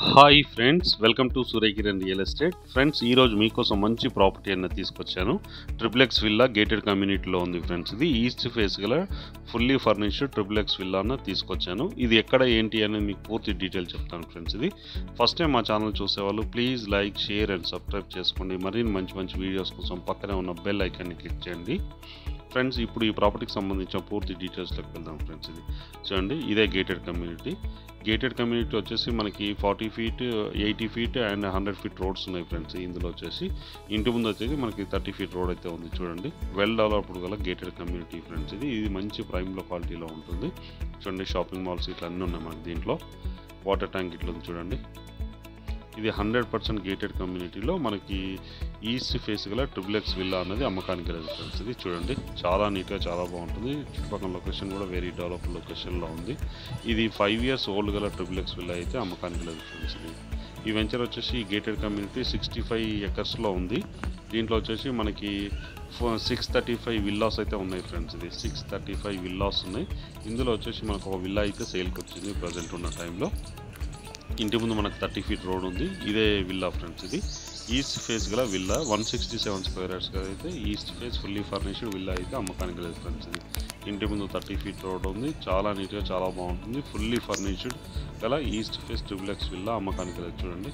Hi friends, welcome to Surya Kiran real estate. Friends, ఈరోజు మీకోసం మంచి ప్రాపర్టీ అన్న తీసుకొచ్చాను. ట్రిప్లెక్స్ విల్లా గేటెడ్ కమ్యూనిటీలో ఉంది ఫ్రెండ్స్. ఇది ఈస్ట్ ఫేస్ గల ఫుల్లీ ఫర్నిష్డ్ ట్రిప్లెక్స్ విల్లా అన్న తీసుకొచ్చాను. ఇది ఎక్కడ ఏంటి అనేది మీకు పూర్తి డీటెయిల్ చెప్తాను ఫ్రెండ్స్. ఇది ఫస్ట్ టైం మా ఛానల్ చూసేవాళ్ళు please like, share and subscribe చేసుకోండి. మరిన్ని మంచి వీడియోస్ కోసం పక్కనే ఉన్న బెల్ ఐకాన్ని క్లిక్ చేయండి. ఫ్రెండ్స్, ఇప్పుడు ఈ ప్రాపర్టీకి సంబంధించిన పూర్తి డీటెయిల్స్లోకి వెళ్దాం ఫ్రెండ్స్. ఇది చూడండి, ఇదే గేటెడ్ కమ్యూనిటీ. గేటెడ్ కమ్యూనిటీ వచ్చేసి మనకి 40 feet, 80 feet and 100 feet roads ఉన్నాయి ఫ్రెండ్స్. ఇందులో వచ్చేసి ఇంటి ముందు వచ్చేసి మనకి 30 ఫీట్ రోడ్ అయితే ఉంది. చూడండి, వెల్ డెవలప్డ్ గల గేటెడ్ కమ్యూనిటీ ఫ్రెండ్స్. ఇది మంచి ప్రైమ్ లొకాలిటీలో ఉంటుంది. చూడండి, షాపింగ్ మాల్స్ ఇట్లా అన్నీ ఉన్నాయి మనకి. దీంట్లో వాటర్ ట్యాంక్ ఇట్లా ఉంది చూడండి. ఇది 100% గేటెడ్ కమ్యూనిటీలో మనకి ఈస్ట్ ఫేస్ గల ట్రిప్లెక్స్ విల్లా అనేది అమ్మకానికి లేదు ఫ్రెండ్స్. ఇది చూడండి, చాలా నీట్గా చాలా బాగుంటుంది. చుట్టుపక్కల లొకేషన్ కూడా వెరీ డెవలప్డ్ లొకేషన్లో ఉంది. ఇది 5 years ఓల్డ్ గల ట్రిప్లెక్స్ విల్లా అయితే అమ్మకానికి లేదు ఫ్రెండ్స్. ఈ వెంచర్ వచ్చేసి గేటెడ్ కమ్యూనిటీ 65 acresలో ఉంది. దీంట్లో వచ్చేసి మనకి 635 విల్లాస్ అయితే ఉన్నాయి ఫ్రెండ్స్. ఇది 635 విల్లాస్ ఉన్నాయి. ఇందులో వచ్చేసి మనకు ఒక విల్లా అయితే సేల్కి వచ్చింది ప్రజెంట్ ఉన్న టైంలో. ఇంటి ముందు మనకు 30 ఫీట్ రోడ్ ఉంది. ఇదే విల్లా ఫ్రెండ్స్. ఇది ఈస్ట్ ఫేస్ గల విల్లా 167 స్క్వేర్ యార్డ్స్ అయితే east face fully furnished villa అయితే అమ్మకానికి లేదు ఫ్రెండ్స్. ఇది ఇంటి ముందు 30 ఫీట్ రోడ్ ఉంది. చాలా నీట్గా చాలా బాగుంటుంది. ఫుల్లీ ఫర్నిష్డ్ గల ఈస్ట్ ఫేస్ ట్రిప్లెక్స్ విల్లా అమ్మకానికి లేదు. చూడండి,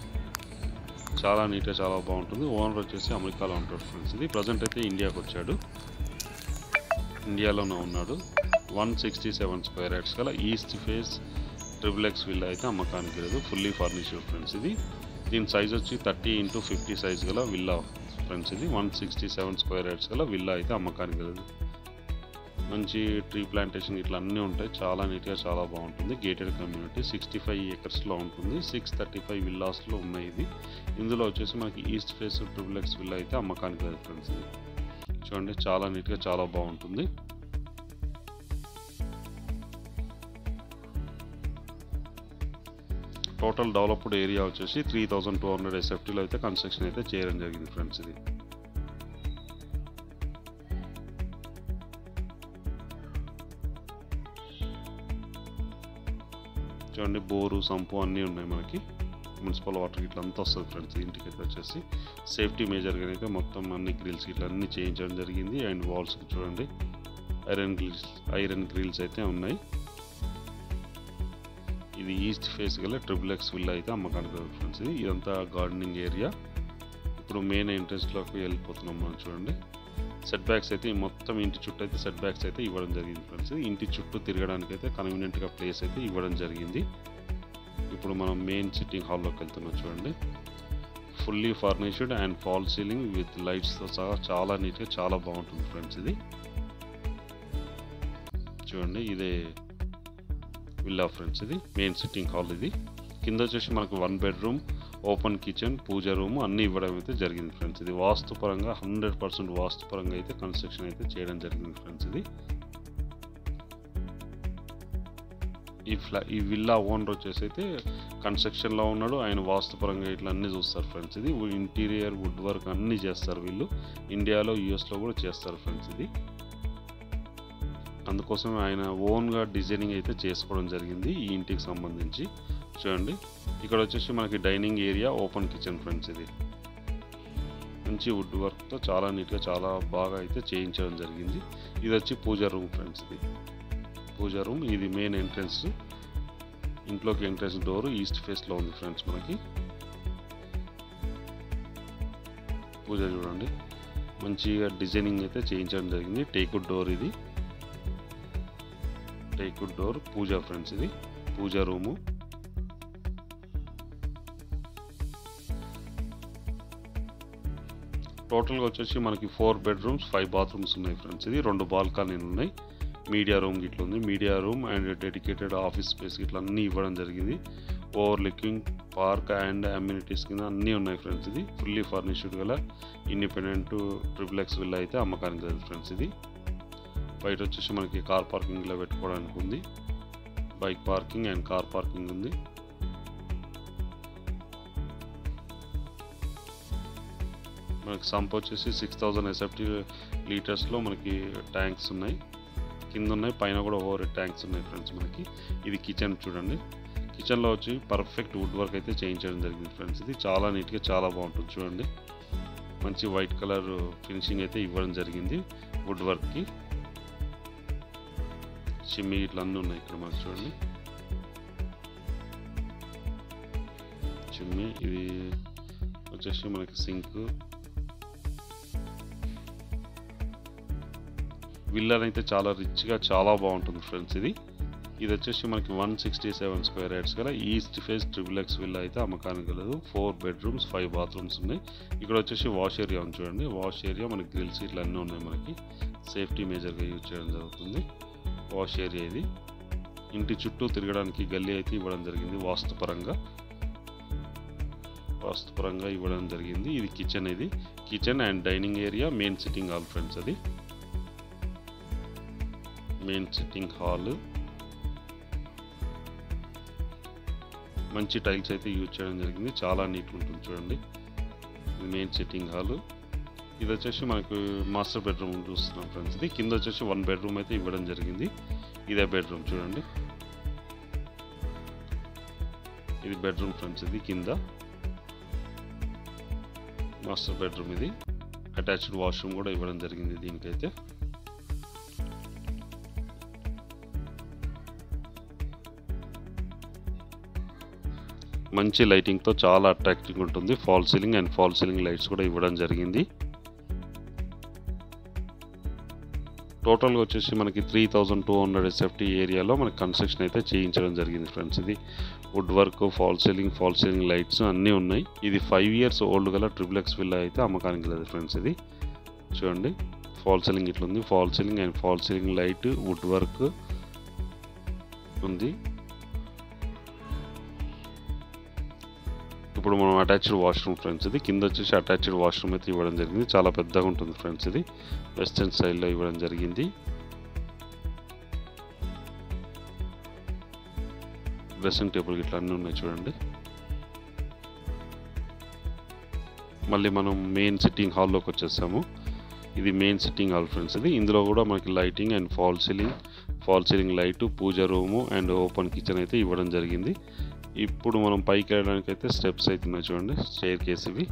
చాలా నీట్గా చాలా బాగుంటుంది. ఓనర్ వచ్చేసి అమెరికాలో ఉంటాడు ఫ్రెండ్స్. ఇది ప్రజెంట్ అయితే ఇండియాకి వచ్చాడు, ఇండియాలోనే ఉన్నాడు. 167 స్క్వేర్ యార్డ్స్ గల ఈస్ట్ ఫేస్ ట్రిప్లెక్స్ విల్లా అయితే అమ్మకానికి లేదు, ఫుల్లీ ఫర్నిష్డ్ ఫ్రెండ్స్. ఇది దీని సైజ్ వచ్చి 30x50 సైజ్ గల విల్లా ఫ్రెండ్స్. ఇది 167 స్క్వేర్ యార్డ్స్ గల విల్లా అయితే అమ్మకానికి లేదు. మంచి ట్రీ ప్లాంటేషన్ ఇట్లా అన్నీ ఉంటాయి. చాలా నీట్గా చాలా బాగుంటుంది. గేటెడ్ కమ్యూనిటీ 65 acresలో ఉంటుంది. 635 విల్లాస్లో ఉన్నాయి. ఇది ఇందులో వచ్చేసి మనకి ఈస్ట్ ఫేస్ ట్రిప్లెక్స్ విల్లా అయితే అమ్మకానికి లేదు ఫ్రెండ్స్. ఇది చూడండి, చాలా నీట్గా చాలా బాగుంటుంది. టోటల్ డెవలప్డ్ ఏరియా వచ్చేసి 3200 SFTలో అయితే కన్స్ట్రక్షన్ అయితే చేయడం జరిగింది ఫ్రెండ్స్. ఇది చూడండి, బోరు, సంపు అన్నీ ఉన్నాయి మనకి. మున్సిపల్ వాటర్ ఇట్లా అంతా వస్తుంది ఫ్రెండ్స్. ఇంటికి అయితే వచ్చేసి సేఫ్టీ మేజర్గా అయితే మొత్తం అన్ని గ్రిల్స్ ఇట్లా అన్నీ చేయించడం జరిగింది. అండ్ వాల్స్కి చూడండి ఐరన్ గ్రిల్స్ అయితే ఉన్నాయి. ఇది ఈస్ట్ ఫేస్ గల ట్రిప్లెక్స్ విల్లా అయితే అమ్మకానికి ఫ్రెండ్స్. ఇదంతా గార్డెనింగ్ ఏరియా. ఇప్పుడు మెయిన్ ఎంట్రన్స్లోకి వెళ్ళిపోతున్నాం మనం. చూడండి, సెట్ బ్యాక్స్ అయితే మొత్తం ఇంటి చుట్టూ అయితే సెట్ బ్యాక్స్ అయితే ఇవ్వడం జరిగింది ఫ్రెండ్స్. ఇంటి చుట్టూ తిరగడానికి అయితే కన్వీనియంట్గా ప్లేస్ అయితే ఇవ్వడం జరిగింది. ఇప్పుడు మనం మెయిన్ సిట్టింగ్ హాల్లోకి వెళ్తున్నాం. చూడండి, fully furnished and fall ceiling with లైట్స్తో సహా చాలా నీట్గా చాలా బాగుంటుంది ఫ్రెండ్స్. ఇది చూడండి, ఇదే విల్లా ఫ్రెండ్స్. ఇది మెయిన్ సిట్టింగ్ హాల్. ఇది కింద వచ్చేసి మనకు 1 bedroom, open kitchen, puja room అన్నీ ఇవ్వడం అయితే జరిగింది ఫ్రెండ్స్. ఇది వాస్తుపరంగా 100% వాస్తుపరంగా అయితే కన్స్ట్రక్షన్ అయితే చేయడం జరిగింది ఫ్రెండ్స్. ఇది ఈ విల్లా ఓనర్ వచ్చేసి అయితే కన్స్ట్రక్షన్లో ఉన్నాడు. ఆయన వాస్తుపరంగా ఇట్లా అన్నీ చూస్తారు ఫ్రెండ్స్. ఇది ఇంటీరియర్ వుడ్ వర్క్ అన్నీ చేస్తారు వీళ్ళు. ఇండియాలో, యూఎస్లో కూడా చేస్తారు ఫ్రెండ్స్. ఇది అందుకోసమే ఆయన ఓన్గా డిజైనింగ్ అయితే చేసుకోవడం జరిగింది ఈ ఇంటికి సంబంధించి. చూడండి, ఇక్కడ వచ్చేసి మనకి dining area, open kitchen friends. ఇది మంచి వుడ్ వర్క్తో చాలా నీట్గా చాలా బాగా అయితే చేయించడం జరిగింది. ఇది వచ్చి పూజ రూమ్ ఫ్రెండ్స్. ఇది పూజ రూమ్. ఇది మెయిన్ ఎంట్రన్స్. ఇంట్లోకి ఎంట్రన్స్ డోర్ ఈస్ట్ ఫేస్లో ఉంది ఫ్రెండ్స్. మనకి పూజ చూడండి, మంచిగా డిజైనింగ్ అయితే చేయించడం జరిగింది. Teakwood door. ఇది టేక్వుడ్ డోర్ పూజ ఫ్రెండ్స్. ఇది పూజ రూము. టోటల్గా వచ్చేసి మనకి 4 bedrooms, 5 bathrooms ఉన్నాయి ఫ్రెండ్స్. ఇది 2 బాల్కనీలు ఉన్నాయి. మీడియా రూమ్ ఇట్లా ఉంది. Media room and dedicated office space ఇట్లా అన్నీ ఇవ్వడం జరిగింది. Over looking park and amenities కింద అన్నీ ఉన్నాయి ఫ్రెండ్స్. ఇది ఫుల్లీ ఫర్నిష్డ్ గల ఇండిపెండెంట్ ట్రిప్లెక్స్ విల్లా అయితే అమ్మకానికి లేదు ఫ్రెండ్స్. ఇది బయట వచ్చేసి మనకి కార్ పార్కింగ్లో పెట్టుకోవడానికి ఉంది. Bike parking and car parking ఉంది. మనకి సంప్ వచ్చేసి 6000 SFT లీటర్స్లో మనకి ట్యాంక్స్ ఉన్నాయి. కింద ఉన్నాయి, పైన కూడా ఓవర్ ట్యాంక్స్ ఉన్నాయి ఫ్రెండ్స్. మనకి ఇది కిచెన్ చూడండి. కిచెన్లో వచ్చి పర్ఫెక్ట్ వుడ్ వర్క్ అయితే చేయించడం జరిగింది ఫ్రెండ్స్. ఇది చాలా నీట్గా చాలా బాగుంటుంది చూడండి. మంచి వైట్ కలర్ ఫినిషింగ్ అయితే ఇవ్వడం జరిగింది వుడ్ వర్క్కి. చిమ్మి ఇట్లా అన్నీ ఉన్నాయి ఇక్కడ మనకు చూడండి. చిమ్మి ఇది వచ్చేసి మనకి సింక్. విల్లా అయితే చాలా రిచ్గా చాలా బాగుంటుంది ఫ్రెండ్స్. ఇది వచ్చేసి మనకి 167 స్క్వేర్ యార్డ్స్ గల ఈస్ట్ ఫేస్ ట్రిపుల్ విల్లా అయితే అమ్మకానికి కలదు. 4 బెడ్రూమ్స్ 5 బాత్రూమ్స్ ఉన్నాయి. ఇక్కడ వచ్చేసి వాష్ ఏరియా ఉంది చూడండి. వాష్ ఏరియా మనకి గ్రిల్ సీట్లు అన్నీ ఉన్నాయి. మనకి సేఫ్టీ మేజర్గా యూజ్ చేయడం జరుగుతుంది. వాష్ ఏరియా ఇది. ఇంటి చుట్టూ తిరగడానికి గల్లీ అయితే ఇవ్వడం జరిగింది వాస్తుపరంగా ఇవ్వడం జరిగింది. ఇది కిచెన్. ఇది kitchen and dining area, main sitting hall friends. అది మెయిన్ సిట్టింగ్ హాల్. మంచి టైల్స్ అయితే యూజ్ చేయడం జరిగింది. చాలా నీట్గా ఉంటుంది చూడండి. ఇది మెయిన్ సిట్టింగ్ హాల్. ఇది వచ్చేసి మనకు మాస్టర్ బెడ్రూమ్ చూస్తున్నాం ఫ్రెండ్స్. ఇది కింద వచ్చేసి 1 బెడ్రూమ్ అయితే ఇవ్వడం జరిగింది. ఇదే బెడ్రూమ్ చూడండి. ఇది బెడ్రూమ్ ఫ్రెండ్స్. ఇది కింద మాస్టర్ బెడ్రూమ్. ఇది అటాచ్డ్ వాష్రూమ్ కూడా ఇవ్వడం జరిగింది దీనికైతే. మంచి లైటింగ్తో చాలా అట్రాక్టివ్గా ఉంటుంది. Fall ceiling and fall ceiling lights కూడా ఇవ్వడం జరిగింది. టోటల్గా వచ్చేసి మనకి 3200 SFT ఏరియాలో మనకి కన్స్ట్రక్షన్ అయితే చేయించడం జరిగింది ఫ్రెండ్స్. ఇది wood work, fall ceiling lights అన్నీ ఉన్నాయి. ఇది 5 years ఓల్డ్ గల ట్రిపుల్ విల్లా అయితే అమ్మకానికి లేదు ఫ్రెండ్స్. ఇది చూడండి. ఫాల్ సీలింగ్ ఇట్లా ఉంది. Fall ceiling and fall ceiling light, wood work ఉంది. ఇప్పుడు మనం అటాచ్డ్ వాష్రూమ్ ఫ్రెండ్స్. ఇది కింద వచ్చేసి అటాచ్డ్ వాష్రూమ్ అయితే ఇవ్వడం జరిగింది. చాలా పెద్దగా ఉంటుంది ఫ్రెండ్స్. ఇది వెస్టర్న్ స్టైల్లో ఇవ్వడం జరిగింది. డ్రెస్సింగ్ టేబుల్ ఇట్లా అన్నీ ఉన్నాయి చూడండి. మళ్ళీ మనం మెయిన్ సిట్టింగ్ హాల్లోకి వచ్చేసాము. ఇది మెయిన్ సిట్టింగ్ హాల్ ఫ్రెండ్స్. ఇది ఇందులో కూడా మనకి lighting and fall ceiling light, puja room and open kitchen అయితే ఇవ్వడం జరిగింది. ఇప్పుడు మనం పైకి వెళ్ళడానికి అయితే స్టెప్స్ అయితే ఉన్నాయి చూడండి. స్టైర్ కేస్ ఇవి.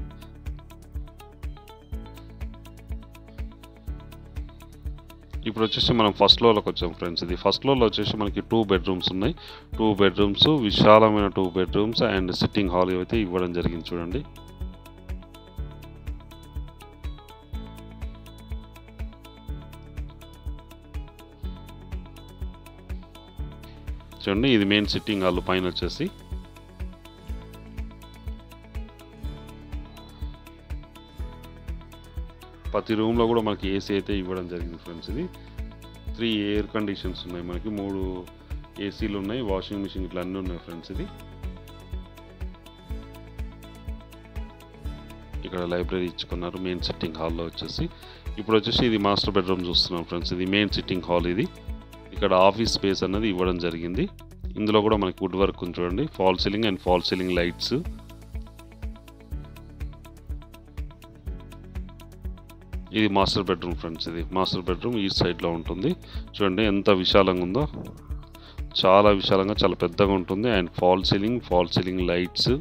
ఇప్పుడు వచ్చేసి మనం ఫస్ట్ ఫ్లోర్లోకి వచ్చాం ఫ్రెండ్స్. ఇది ఫస్ట్ ఫ్లోర్లో వచ్చేసి మనకి 2 బెడ్రూమ్స్ ఉన్నాయి. 2 బెడ్రూమ్స్, విశాలమైన 2 బెడ్రూమ్స్ అండ్ సిట్టింగ్ హాల్ అయితే ఇవ్వడం జరిగింది చూడండి. ఇది మెయిన్ సిట్టింగ్ హాల్. పైన వచ్చేసి ప్రతి రూమ్లో కూడా మనకి ఏసీ అయితే ఇవ్వడం జరిగింది ఫ్రెండ్స్. ఇది 3 ఎయిర్ కండిషన్స్ ఉన్నాయి. మనకి 3 ఏసీలు ఉన్నాయి. వాషింగ్ మిషన్ ఇట్లా అన్నీ ఉన్నాయి ఫ్రెండ్స్. ఇది ఇక్కడ లైబ్రరీ ఇచ్చుకున్నారు మెయిన్ సిట్టింగ్ హాల్లో వచ్చేసి. ఇప్పుడు వచ్చేసి ఇది మాస్టర్ బెడ్రూమ్ చూస్తున్నాం ఫ్రెండ్స్. ఇది మెయిన్ సిట్టింగ్ హాల్. ఇది ఇక్కడ ఆఫీస్ స్పేస్ అన్నది ఇవ్వడం జరిగింది. ఇందులో కూడా మనకి వుడ్ వర్క్ ఉంది చూడండి. Fall ceiling and fall ceiling lights. ఇది మాస్టర్ బెడ్రూమ్ ఫ్రెండ్స్. ఇది మాస్టర్ బెడ్రూమ్ ఈ సైడ్లో ఉంటుంది చూడండి. ఎంత విశాలంగా ఉందో. చాలా విశాలంగా చాలా పెద్దగా ఉంటుంది. And fall ceiling lights,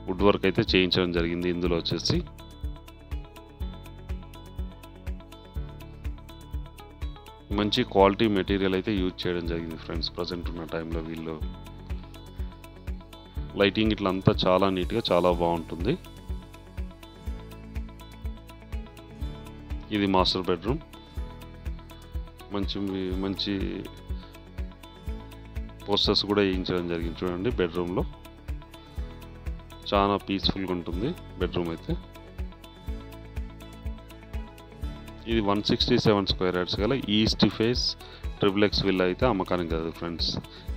wood work అయితే చేయించడం జరిగింది ఇందులో వచ్చేసి. మంచి క్వాలిటీ మెటీరియల్ అయితే యూజ్ చేయడం జరిగింది ఫ్రెండ్స్. ప్రజెంట్ ఉన్న టైంలో వీళ్ళు లైటింగ్ ఇట్లా అంతా చాలా నీట్గా చాలా బాగుంటుంది. ఇది మాస్టర్ బెడ్రూమ్. మంచి పోస్టర్స్ కూడా వేయించడం జరిగింది చూడండి. బెడ్రూమ్లో చాలా పీస్ఫుల్గా ఉంటుంది బెడ్రూమ్ అయితే. ఇది 167 స్క్వేర్ యార్డ్స్ గల ఈస్ట్ ఫేస్ ట్రిపుల్ విల్లా అయితే అమ్మకానికి కాదు ఫ్రెండ్స్.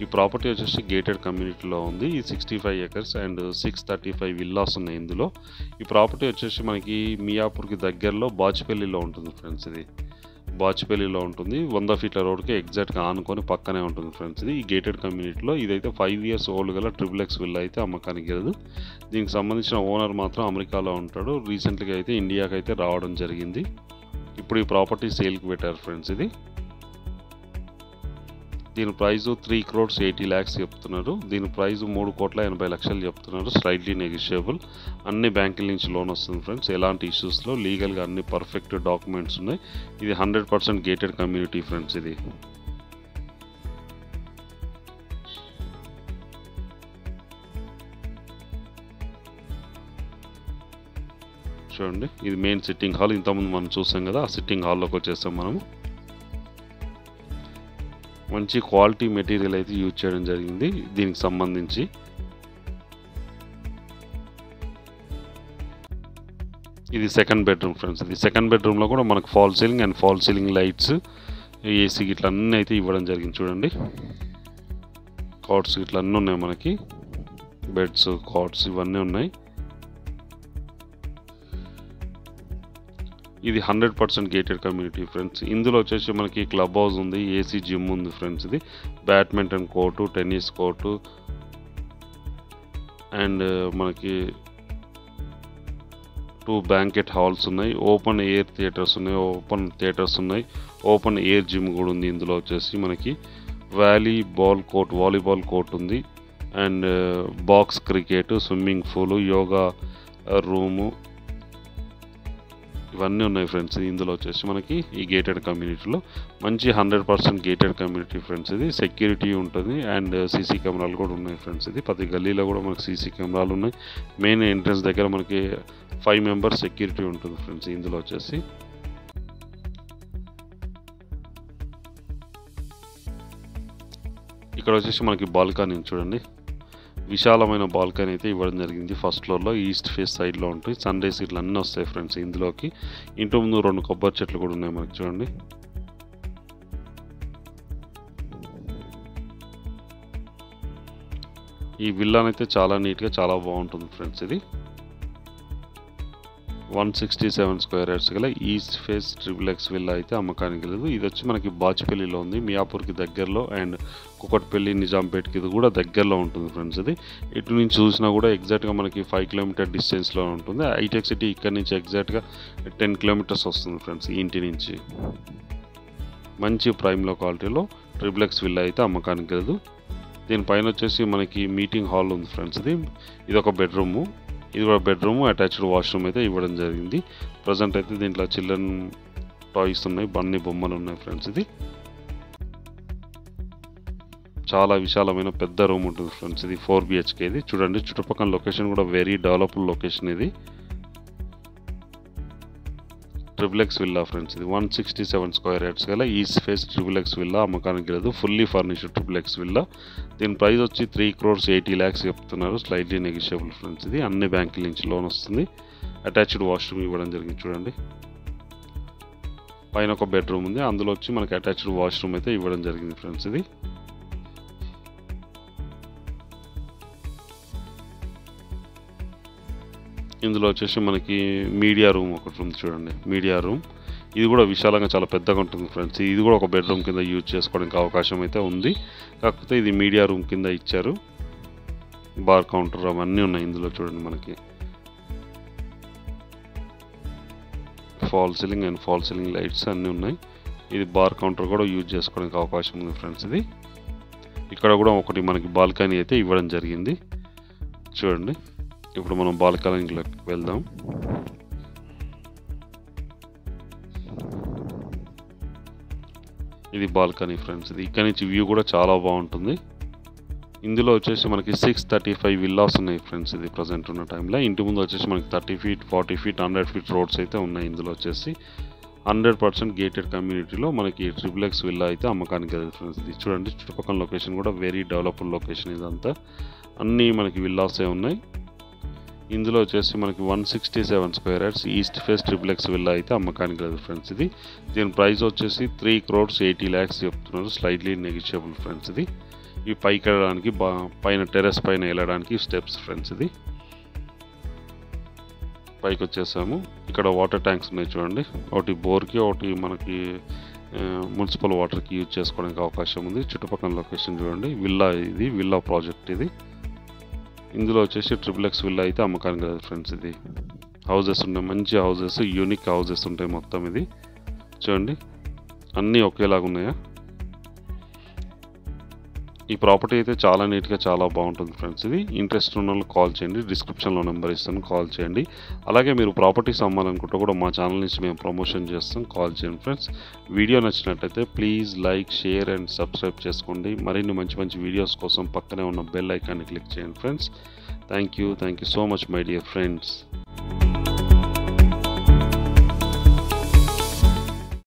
ఈ ప్రాపర్టీ వచ్చేసి గేటెడ్ కమ్యూనిటీలో ఉంది. ఈ 65 acres అండ్ 635 విల్లాస్ ఉన్నాయి ఇందులో. ఈ ప్రాపర్టీ వచ్చేసి మనకి మియాపూర్కి దగ్గరలో బాచ్పల్లిలో ఉంటుంది ఫ్రెండ్స్. ఇది బాచ్పల్లిలో ఉంటుంది. 100 feet రోడ్కి ఎగ్జాక్ట్గా ఆనుకొని పక్కనే ఉంటుంది ఫ్రెండ్స్. ఇది ఈ గేటెడ్ కమ్యూనిటీలో. ఇదైతే 5 years ఓల్డ్ గల ట్రిపుల్ విల్లా అయితే అమ్మకానికి లేదు. దీనికి సంబంధించిన ఓనర్ మాత్రం అమెరికాలో ఉంటాడు. రీసెంట్గా అయితే ఇండియాకి అయితే రావడం జరిగింది. ఇప్పుడు ఈ ప్రాపర్టీ సేల్కి పెట్టారు ఫ్రెండ్స్. ఇది దీని ప్రైస్ 3,80 lakhs చెప్తున్నారు. దీని ప్రైస్ 3,80 చెప్తున్నారు. Slightly negotiable. అన్ని బ్యాంకుల నుంచి లోన్ వస్తుంది ఫ్రెండ్స్. ఎలాంటి ఇష్యూస్లో లీగల్గా అన్ని పర్ఫెక్ట్ డాక్యుమెంట్స్ ఉన్నాయి. ఇది 100% గేటెడ్ కమ్యూనిటీ ఫ్రెండ్స్. ఇది చూడండి, ఇది మెయిన్ సిట్టింగ్ హాల్. ఇంతకుముందు మనం చూసాం కదా, ఆ సిట్టింగ్ హాల్లోకి వచ్చేస్తాం మనము. మంచి క్వాలిటీ మెటీరియల్ అయితే యూజ్ చేయడం జరిగింది దీనికి సంబంధించి. ఇది సెకండ్ బెడ్రూమ్ ఫ్రెండ్స్. ఇది సెకండ్ బెడ్రూమ్లో కూడా మనకు fall ceiling and fall ceiling lights, AC ఇట్లా అన్నీ అయితే ఇవ్వడం జరిగింది. చూడండి, కాట్స్ ఇట్లా అన్నీ ఉన్నాయి మనకి. బెడ్స్, కాట్స్ ఇవన్నీ ఉన్నాయి. ఇది 100% గేటెడ్ కమ్యూనిటీ ఫ్రెండ్స్. ఇందులో వచ్చేసి మనకి క్లబ్ హౌస్ ఉంది, ఏసీ జిమ్ ఉంది ఫ్రెండ్స్. ఇది badminton court, tennis court and మనకి 2 బ్యాంకెట్ హాల్స్ ఉన్నాయి. ఓపెన్ ఎయిర్ థియేటర్స్ ఉన్నాయి, ఓపెన్ ఎయిర్ జిమ్ కూడా ఉంది. ఇందులో వచ్చేసి మనకి వాలీబాల్ కోర్ట్ ఉంది and box cricket, swimming pool, yoga room ఇవన్నీ ఉన్నాయి ఫ్రెండ్స్. ఇందులో వచ్చేసి మనకి ఈ గేటెడ్ కమ్యూనిటీలో మంచి 100% గేటెడ్ కమ్యూనిటీ ఫ్రెండ్స్. ఇది సెక్యూరిటీ ఉంటుంది అండ్ సీసీ కెమెరాలు కూడా ఉన్నాయి ఫ్రెండ్స్. ఇది ప్రతి గల్లీలో కూడా మనకి సీసీ కెమెరాలు ఉన్నాయి. మెయిన్ ఎంట్రన్స్ దగ్గర మనకి 5 మెంబర్స్ సెక్యూరిటీ ఉంటుంది ఫ్రెండ్స్. ఇందులో వచ్చేసి ఇక్కడ వచ్చేసి మనకి బాల్కనీ చూడండి, విశాలమైన బాల్కనీ అయితే ఇవ్వడం జరిగింది. ఫస్ట్ ఫ్లోర్లో ఈస్ట్ ఫేస్ సైడ్లో ఉంటాయి. సన్ రైస్ ఇట్లా అన్నీ వస్తాయి ఫ్రెండ్స్ ఇందులోకి. ఇంటి ముందు 2 కొబ్బరి చెట్లు కూడా ఉన్నాయి మనకి. చూడండి, ఈ విల్లానైతే చాలా నీట్గా చాలా బాగుంటుంది ఫ్రెండ్స్. ఇది 167 స్క్వేర్ యార్డ్స్ గల ఈస్ట్ ఫేస్ XXX విల్లా అయితే అమ్మకానికి లేదు. ఇది వచ్చి మనకి బాచిపల్లిలో ఉంది, మియాపూర్కి దగ్గరలో అండ్ కుకట్పల్లి, నిజాంపేట్కి ఇది కూడా దగ్గరలో ఉంటుంది ఫ్రెండ్స్. ఇది ఇటు నుంచి చూసినా కూడా ఎగ్జాక్ట్గా మనకి 5 కిలోమీటర్ డిస్టెన్స్లో ఉంటుంది. హైటెక్ సిటీ ఇక్కడ నుంచి ఎగ్జాక్ట్గా 10 కిలోమీటర్స్ వస్తుంది ఫ్రెండ్స్ ఈ ఇంటి నుంచి. మంచి ప్రైమ్లో క్వాలిటీలో XXX విల్లా అయితే అమ్మకానికి లేదు. దీనిపైన వచ్చేసి మనకి మీటింగ్ హాల్ ఉంది ఫ్రెండ్స్. ఇది ఒక బెడ్రూము, ఇది కూడా బెడ్రూమ్, అటాచ్డ్ వాష్రూమ్ అయితే ఇవ్వడం జరిగింది. ప్రజెంట్ అయితే దీంట్లో చిల్డ్రన్ టాయ్స్ ఉన్నాయి, అన్ని బొమ్మలు ఉన్నాయి ఫ్రెండ్స్. ఇది చాలా విశాలమైన పెద్ద రూమ్ ఉంటుంది ఫ్రెండ్స్. ఇది 4 BHK. ఇది చూడండి, చుట్టుపక్కల లొకేషన్ కూడా వెరీ డెవలప్డ్ లొకేషన్. ఇది XXX విల్లా ఫ్రెండ్స్. ఇది 167 స్క్వేర్ యార్డ్స్ గల ఈస్ట్ ఫేస్ XXX విల్లా అమ్మకానికి లేదు. Fully furnished XXX villa. దీని ప్రైస్ వచ్చి 3,80 lakhs చెప్తున్నారు. Slightly negotiable friends. ఇది అన్ని బ్యాంకుల నుంచి లోన్ వస్తుంది. అటాచ్డ్ వాష్రూమ్ ఇవ్వడం జరిగింది. చూడండి, పైన ఒక బెడ్రూమ్ ఉంది, అందులో వచ్చి మనకి అటాచ్డ్ వాష్రూమ్ అయితే ఇవ్వడం జరిగింది ఫ్రెండ్స్. ఇది ఇందులో వచ్చేసి మనకి మీడియా రూమ్ ఒకటి ఉంది. చూడండి, మీడియా రూమ్. ఇది కూడా విశాలంగా చాలా పెద్దగా ఉంటుంది ఫ్రెండ్స్. ఇది కూడా ఒక బెడ్రూమ్ కింద యూజ్ చేసుకోవడానికి అవకాశం అయితే ఉంది. కాకపోతే ఇది మీడియా రూమ్ కింద ఇచ్చారు. బార్ కౌంటర్ అవన్నీ ఉన్నాయి ఇందులో. చూడండి, మనకి fall ceiling and fall ceiling lights అన్నీ ఉన్నాయి. ఇది బార్ కౌంటర్ కూడా యూజ్ చేసుకోవడానికి అవకాశం ఉంది ఫ్రెండ్స్. ఇది ఇక్కడ కూడా ఒకటి మనకి బాల్కనీ అయితే ఇవ్వడం జరిగింది. చూడండి, ఇప్పుడు మనం బాల్కనీలోకి వెళ్దాం. ఇది బాల్కనీ ఫ్రెండ్స్. ఇది ఇక్కడ నుంచి వ్యూ కూడా చాలా బాగుంటుంది. ఇందులో వచ్చేసి మనకి 635 విల్లాస్ ఉన్నాయి ఫ్రెండ్స్. ఇది ప్రజెంట్ ఉన్న టైంలో ఇంటి ముందు వచ్చేసి మనకి 30 feet, 40 feet, 100 feet రోడ్స్ అయితే ఉన్నాయి. ఇందులో వచ్చేసి 100% గేటెడ్ కమ్యూనిటీలో మనకి XXX విల్లా అయితే అమ్మకానికి లేదు ఫ్రెండ్స్. ఇది చూడండి, చుట్టుపక్కల లొకేషన్ కూడా వెరీ డెవలప్డ్ లొకేషన్. ఇదంతా అన్నీ మనకి విల్లాసే ఉన్నాయి. ఇందులో వచ్చేసి మనకి 167 square yards east face XXX villa అయితే అమ్మకానికి లేదు ఫ్రెండ్స్. ఇది దీని ప్రైస్ వచ్చేసి 3,80 lakhs చెప్తున్నారు. Slightly negotiable friends. ఇది ఈ పైకి వెళ్ళడానికి పైన టెర్రస్ పైన వెళ్ళడానికి స్టెప్స్ ఫ్రెండ్స్. ఇది పైకి వచ్చేసాము. ఇక్కడ వాటర్ ట్యాంక్స్ ఉన్నాయి చూడండి, ఒకటి బోర్కి, ఒకటి మనకి మున్సిపల్ వాటర్కి యూజ్ చేసుకోవడానికి అవకాశం ఉంది. చుట్టుపక్కల లొకేషన్ చూడండి. విల్లా, ఇది విల్లా ప్రాజెక్ట్. ఇది ఇందులో వచ్చేసి XXX విల్లా అయితే అమ్మకానికి లేదు ఫ్రెండ్స్. ఇది హౌజెస్ ఉన్నాయి, మంచి హౌజెస్, యూనిక్ హౌజెస్ ఉంటాయి మొత్తం. ఇది చూడండి, అన్నీ ఒకేలాగా ఉన్నాయా. ఈ ప్రాపర్టీ అయితే చాలా నీట్గా చాలా బాగుంటుంది ఫ్రెండ్స్. ఇది ఇంట్రెస్ట్ ఉన్న వాళ్ళు కాల్ చేయండి, డిస్క్రిప్షన్లో నెంబర్ ఇస్తాను, కాల్ చేయండి. అలాగే మీరు ప్రాపర్టీస్ అమ్మాలనుకుంటే కూడా మా ఛానల్ నుంచి మేము ప్రమోషన్ చేస్తాం, కాల్ చేయండి ఫ్రెండ్స్. వీడియో నచ్చినట్టయితే please like, share and subscribe చేసుకోండి. మరిన్ని మంచి మంచి వీడియోస్ కోసం పక్కనే ఉన్న బెల్ ఐకాన్ని క్లిక్ చేయండి friends. Thank you so much my dear friends.